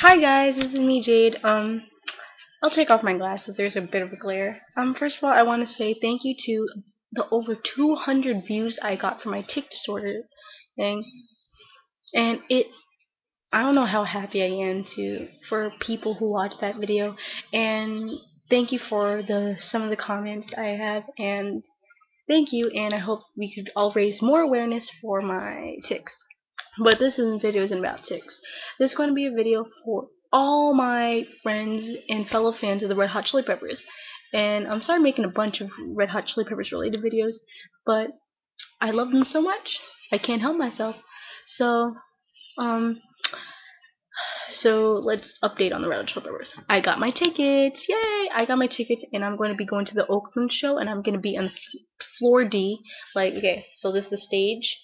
Hi guys, this is me Jade. I'll take off my glasses. There's a bit of a glare. First of all, I want to say thank you to the over 200 views I got for my tic disorder thing, and I don't know how happy I am for people who watch that video, and thank you for some of the comments I have, and thank you, and I hope we could all raise more awareness for my tics. But video isn't about ticks. This is going to be a video for all my friends and fellow fans of the Red Hot Chili Peppers. And I'm sorry making a bunch of Red Hot Chili Peppers related videos, but I love them so much, I can't help myself. So, um, so let's update on the Red Hot Chili Peppers. I got my tickets, yay! I got my tickets, and I'm going to be going to the Oakland show, and I'm going to be on floor D. Like, okay, so this is the stage.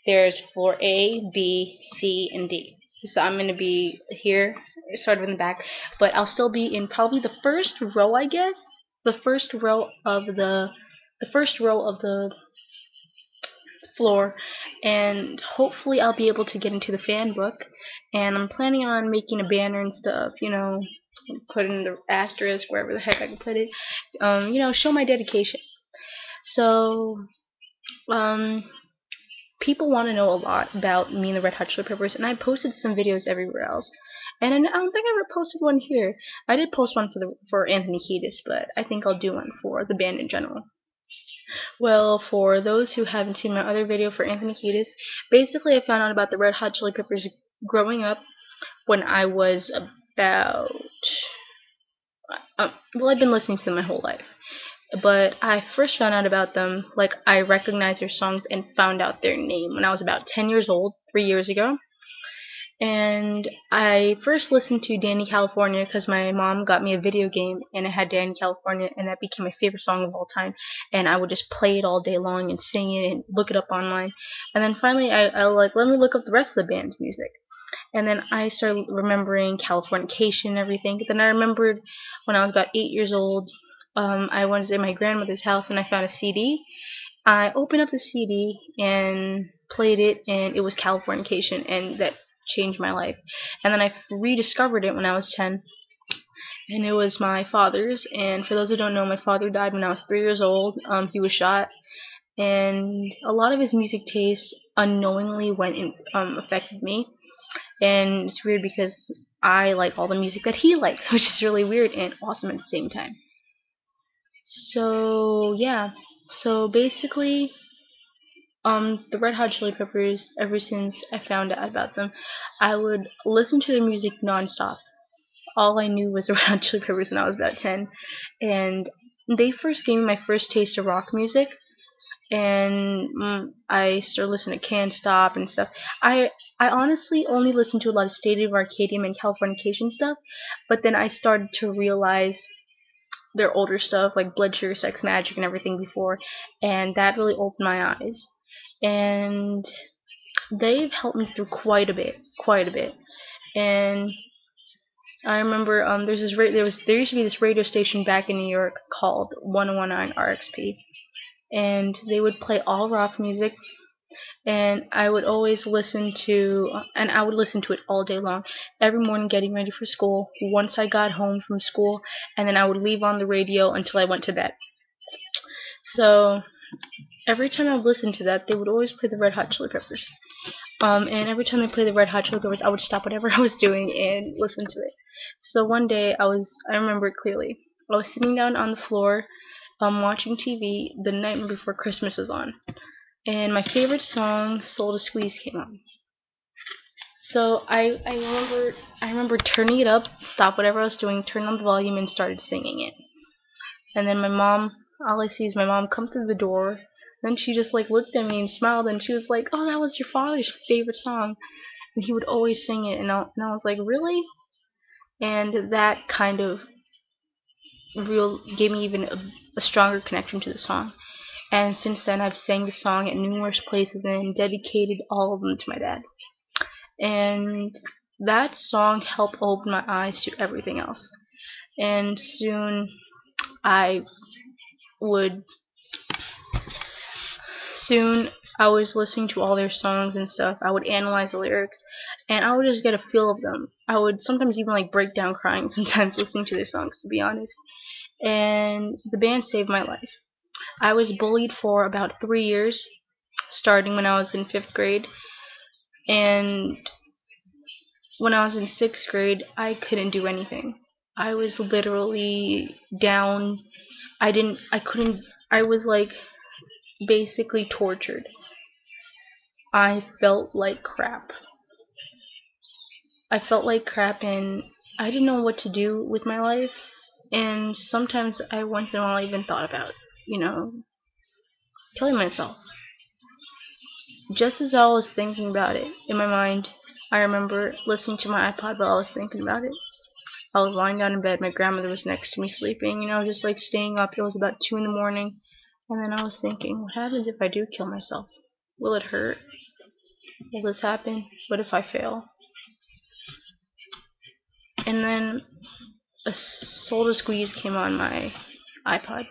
There's floor A, B, C, and D. So I'm going to be here, sort of in the back, but I'll still be in probably the first row, I guess. The first row of the floor, and hopefully I'll be able to get into the fan book. And I'm planning on making a banner and stuff, put in the asterisk wherever the heck I can put it. Show my dedication. So, people want to know a lot about me and the Red Hot Chili Peppers, and I posted some videos everywhere else. And I don't think I ever posted one here. I did post one for Anthony Kiedis, but I think I'll do one for the band in general. Well, for those who haven't seen my other video for Anthony Kiedis, basically I found out about the Red Hot Chili Peppers growing up when I was about well, I've been listening to them my whole life. But I first found out about them, like I recognized their songs and found out their name when I was about 10 years old, 3 years ago. And I first listened to Danny California because my mom got me a video game and it had Danny California, and that became my favorite song of all time. And I would just play it all day long and sing it and look it up online. And then finally I like, let me look up the rest of the band's music. And then I started remembering Californication and everything. Then I remembered when I was about 8 years old, I was in my grandmother's house and I found a CD. I opened up the CD and played it, and it was Californication, and that changed my life. And then I rediscovered it when I was 10, and it was my father's. And for those who don't know, my father died when I was 3 years old. He was shot, and a lot of his music taste unknowingly affected me. And it's weird because I like all the music that he likes, which is really weird and awesome at the same time. So yeah, so basically, the Red Hot Chili Peppers, ever since I found out about them, I would listen to their music nonstop. All I knew was the Red Hot Chili Peppers when I was about 10, and they first gave me my first taste of rock music, and I started listening to Can't Stop and stuff. I honestly only listened to a lot of State of Arcadium and Californication stuff, but then I started to realize their older stuff like Blood Sugar Sex Magic and everything before, and that really opened my eyes. And they've helped me through quite a bit. And I remember there used to be this radio station back in New York called 1019 RHCP, and they would play all rock music, and I would listen to it all day long, every morning getting ready for school, once I got home from school, and then I would leave on the radio until I went to bed. So every time I would listen to that, they would always play the Red Hot Chili Peppers. And every time they played the Red Hot Chili Peppers, I would stop whatever I was doing and listen to it. So one day, I remember it clearly. I was sitting down on the floor, watching TV. The night before Christmas was on, and my favorite song, "Soul to Squeeze," came on. So I remember turning it up, stop whatever I was doing, turned on the volume, and started singing it. And then all I see is my mom come through the door. Then she just like looked at me and smiled, and she was like, "Oh, that was your father's favorite song," and he would always sing it. And I was like, "Really?" And that kind of gave me even a stronger connection to the song. And since then, I've sang the song at numerous places and dedicated all of them to my dad. And that song helped open my eyes to everything else. And soon I was listening to all their songs and stuff. I would analyze the lyrics, and I would just get a feel of them. I would sometimes even like break down crying sometimes listening to their songs, to be honest. And the band saved my life. I was bullied for about 3 years, starting when I was in 5th grade, and when I was in 6th grade, I couldn't do anything. I was literally down. I couldn't, I was like basically tortured. I felt like crap. I felt like crap and I didn't know what to do with my life. And sometimes I once in a while even thought about, you know, killing myself. Just as I was thinking about it in my mind, I remember listening to my iPod while I was thinking about it. I was lying down in bed, my grandmother was next to me sleeping, just like staying up. It was about 2 in the morning. And then I was thinking, what happens if I do kill myself? Will it hurt? Will this happen? What if I fail? And then a Soda Squeeze came on my iPod.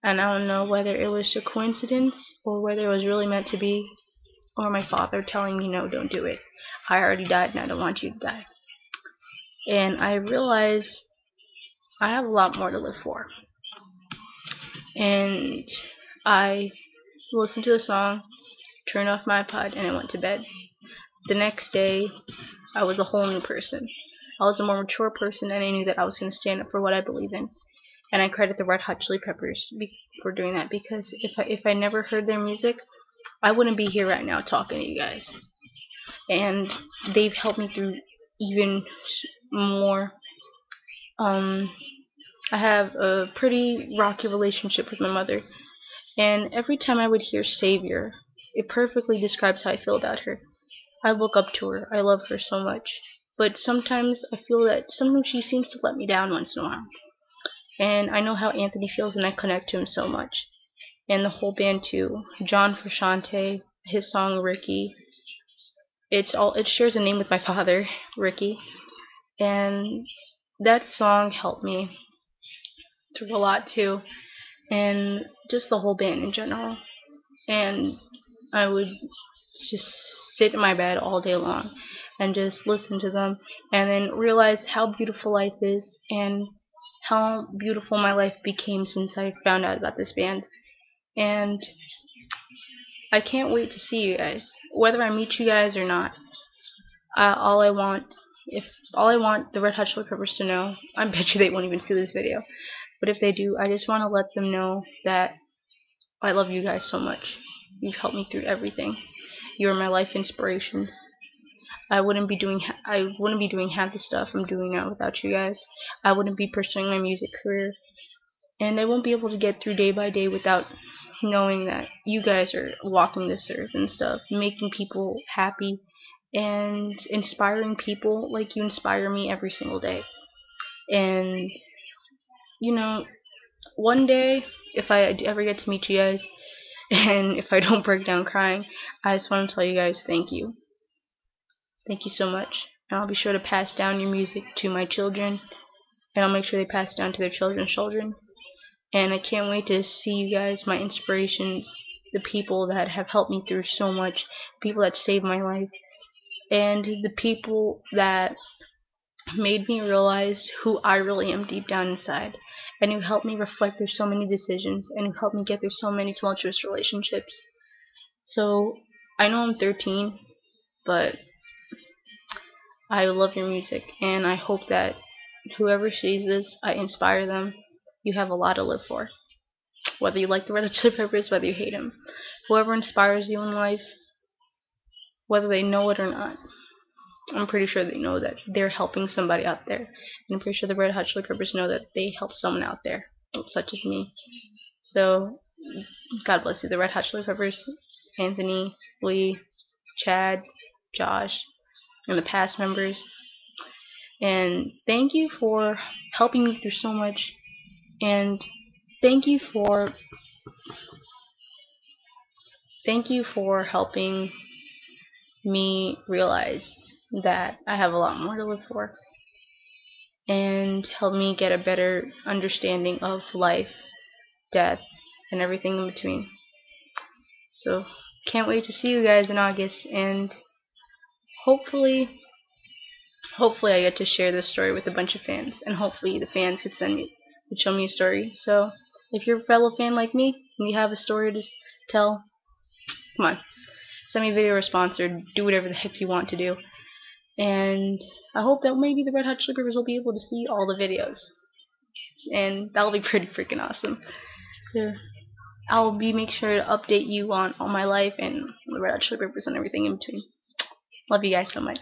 And I don't know whether it was a coincidence or whether it was really meant to be, or my father telling me, no, don't do it. I already died and I don't want you to die. And I realized I have a lot more to live for. And I listened to the song, turned off my iPod, and I went to bed. The next day, I was a whole new person. I was a more mature person, and I knew that I was going to stand up for what I believe in. And I credit the Red Hot Chili Peppers for doing that, because if I never heard their music, I wouldn't be here right now talking to you guys. And they've helped me through even more. I have a pretty rocky relationship with my mother, and every time I would hear Savior, it perfectly describes how I feel about her. I look up to her. I love her so much. But sometimes I feel that sometimes she seems to let me down once in a while. And I know how Anthony feels, and I connect to him so much. And the whole band too. John Frusciante, his song Ricky. It shares a name with my father, Ricky. And that song helped me through a lot too. And just the whole band in general. And I would just sit in my bed all day long and just listen to them, and then realize how beautiful life is and how beautiful my life became since I found out about this band. And I can't wait to see you guys, whether I meet you guys or not. All I want, if all I want the Red Hot Chili Peppers to know, I bet you they won't even see this video, but if they do, I just want to let them know that I love you guys so much. You've helped me through everything. You are my life inspirations. I wouldn't be doing half the stuff I'm doing now without you guys. I wouldn't be pursuing my music career, and I won't be able to get through day by day without knowing that you guys are walking this earth and stuff, making people happy and inspiring people like you inspire me every single day. And one day, if I ever get to meet you guys, and if I don't break down crying, I just want to tell you guys thank you. Thank you so much. And I'll be sure to pass down your music to my children, and I'll make sure they pass it down to their children's children. And I can't wait to see you guys, my inspirations, the people that have helped me through so much, people that saved my life, and the people that made me realize who I really am deep down inside, and who helped me reflect through so many decisions, and who helped me get through so many tumultuous relationships. So, I know I'm 13, but I love your music, and I hope that whoever sees this, I inspire them. You have a lot to live for. Whether you like the Red Hot Chili Peppers, whether you hate them. Whoever inspires you in life, whether they know it or not, I'm pretty sure they know that they're helping somebody out there. And I'm pretty sure the Red Hot Chili Peppers know that they help someone out there, such as me. So, God bless you, the Red Hot Chili Peppers, Anthony, Lee, Chad, Josh, and the past members. And thank you for helping me through so much. And thank you for helping me realize that I have a lot more to live for, and help me get a better understanding of life, death, and everything in between. So can't wait to see you guys in August, and hopefully I get to share this story with a bunch of fans, and hopefully the fans could show me a story. So if you're a fellow fan like me and you have a story to tell, come on, send me a video response or do whatever the heck you want to do. And I hope that maybe the Red Hot Chili Peppers will be able to see all the videos, and that'll be pretty freaking awesome. So I'll make sure to update you on all my life and the Red Hot Chili Peppers and everything in between. Love you guys so much.